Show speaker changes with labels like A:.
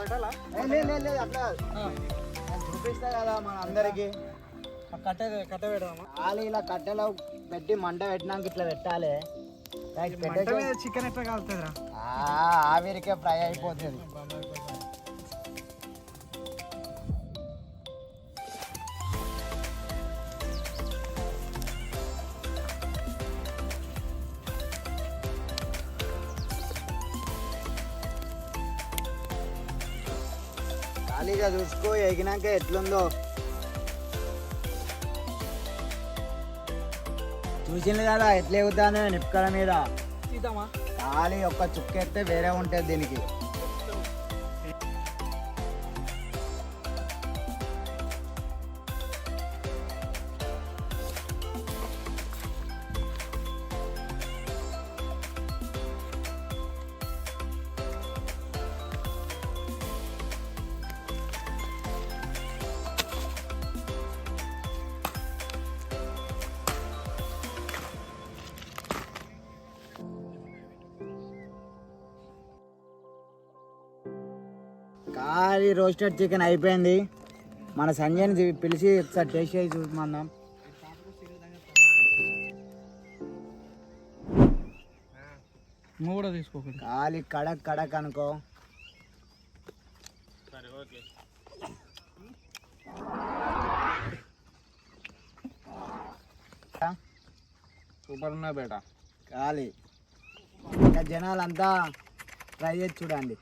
A: అట్లా చూపిస్తా కదా మన అందరికి.
B: కట్ట పెడదామా?
A: ఖాళీ ఇలా కట్టెలో పెట్టి మంట పెట్టినాక ఇట్లా పెట్టాలి.
B: చికెన్ ఎట్లా కాలుతుందిరా?
A: ఆవిరికే ఫ్రై అయిపోతుంది. ఖాళీగా చూసుకో ఎగినాక ఎట్లుందో. చూసింది కదా ఎట్లా ఎగుతాను నిప్పుకల మీద. ఖాళీ ఒక్క చుక్క ఎత్తే వేరే ఉంటుంది దీనికి. ఖాళీ రోస్టెడ్ చికెన్ అయిపోయింది. మన సంజయ్ని పిలిచి ఒకసారి టేస్ట్ చేసి చూసుకుందాం.
B: నువ్వు కూడా తీసుకోకూడదు.
A: ఖాళీ కడక్ కడక్ అనుకో.
B: సూపర్ ఉన్నా బేట.
A: ఖాళీ ఇంకా జనాలంతా ట్రై చేసి చూడండి.